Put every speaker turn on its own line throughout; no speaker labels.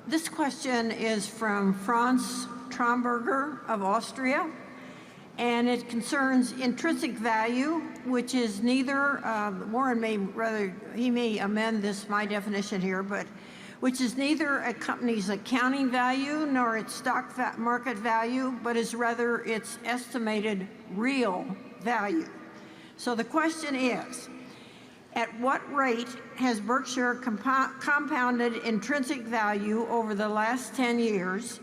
This question is from Franz Tromberger of Austria, and it concerns intrinsic value, which is neither, Warren he may amend my definition here, but which is neither a company's accounting value nor its stock market value, but is rather its estimated real value. So the question is, at what rate has Berkshire compounded intrinsic value over the last 10 years?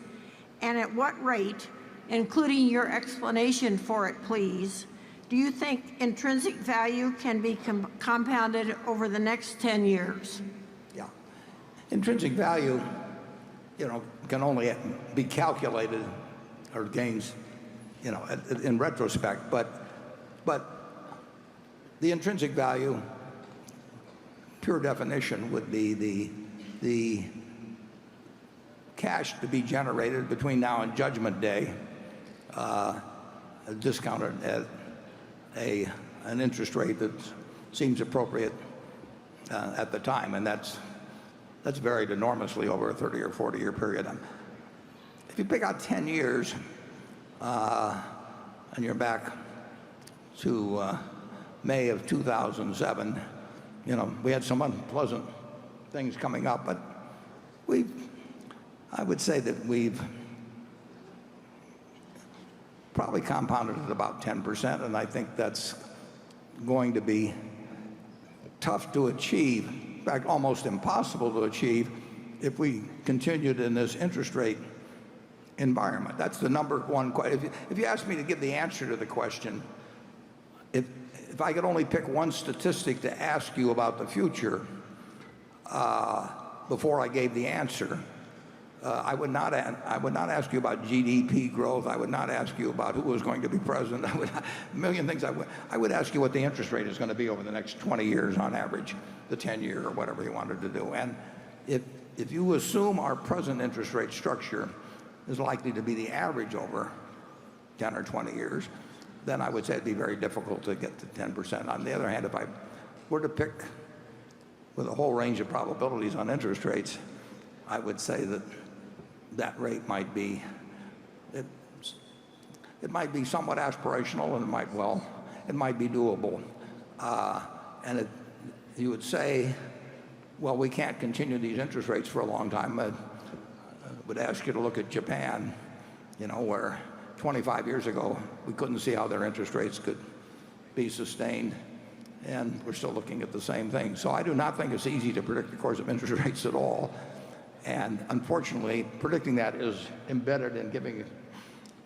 And at what rate, including your explanation for it, please, do you think intrinsic value can be compounded over the next 10 years?
Yeah. Intrinsic value, can only be calculated or gains, in retrospect. But the intrinsic value, pure definition, would be the cash to be generated between now and Judgment Day, discounted at an interest rate that seems appropriate at the time, and that's varied enormously over a 30 or 40-year period. If you pick out 10 years, and you're back to May of 2007, we had some unpleasant things coming up, but I would say that we've probably compounded at about 10%, and I think that's going to be tough to achieve, in fact, almost impossible to achieve, if we continued in this interest rate environment. That's the number one question. If you ask me to give the answer to the question, if I could only pick one statistic to ask you about the future before I gave the answer, I would not ask you about GDP growth. I would not ask you about who was going to be president. A million things. I would ask you what the interest rate is going to be over the next 20 years on average, the 10-year or whatever you wanted to do. And if you assume our present interest rate structure is likely to be the average over 10 or 20 years, then I would say it'd be very difficult to get to 10%. On the other hand, if I were to pick with a whole range of probabilities on interest rates, I would say that rate might be, it might be somewhat aspirational, and it might be doable. And you would say, well, we can't continue these interest rates for a long time. I would ask you to look at Japan, where 25 years ago we couldn't see how their interest rates could be sustained, and we're still looking at the same thing. So I do not think it's easy to predict the course of interest rates at all. And unfortunately, predicting that is embedded in giving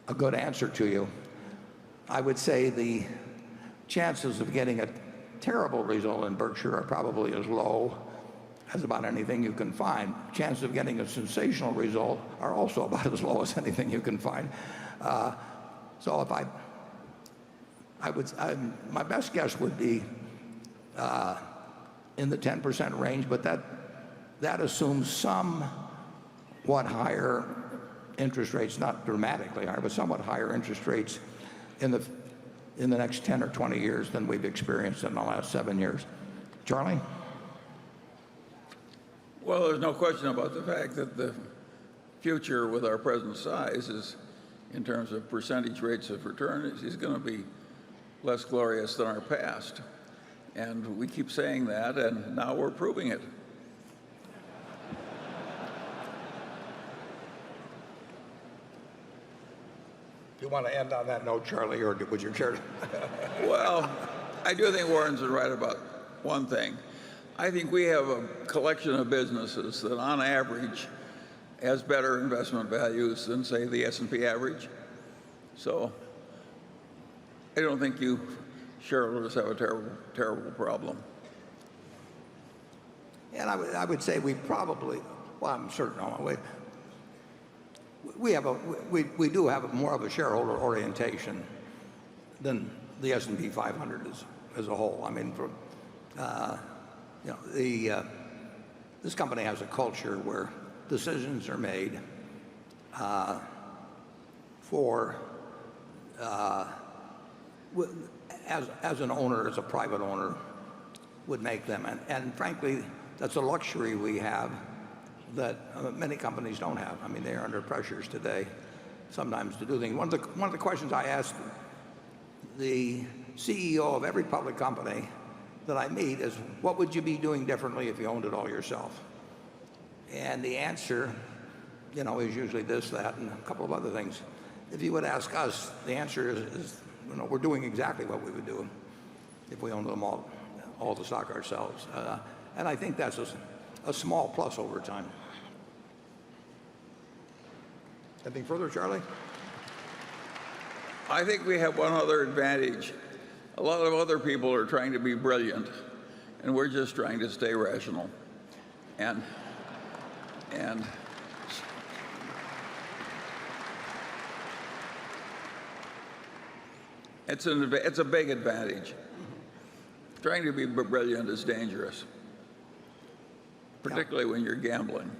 a good answer to you. I would say the chances of getting a terrible result in Berkshire are probably as low as about anything you can find. Chances of getting a sensational result are also about as low as anything you can find. So if my best guess would be in the 10% range, but that assumes somewhat higher interest rates, not dramatically higher, but somewhat higher interest rates in the next 10 or 20 years than we've experienced in the last 7 years. Charlie?
Well, there's no question about the fact that the future with our present size is, in terms of percentage rates of return, is going to be less glorious than our past. And we keep saying that, and now we're proving it.
Do you want to end on that note, Charlie, or would you care to?
Well, I do think Warren's right about one thing. I think we have a collection of businesses that, on average, has better investment values than, say, the S&P average. So I don't think you shareholders have a terrible, terrible problem.
And I would say we probably, well, I'm certain, we do have more of a shareholder orientation than the S&P 500 as a whole. I mean, this company has a culture where decisions are made as an owner, as a private owner would make them. And frankly, that's a luxury we have that many companies don't have. I mean, they are under pressures today sometimes to do things. One of the questions I ask the CEO of every public company that I meet is, what would you be doing differently if you owned it all yourself? And the answer, is usually this, that, and a couple of other things. If you would ask us, the answer is we're doing exactly what we would do if we owned them all the stock ourselves. And I think that's a small plus over time. Anything further, Charlie?
I think we have one other advantage. A lot of other people are trying to be brilliant, and we're just trying to stay rational. And it's a big advantage. Trying to be brilliant is dangerous, particularly when you're gambling.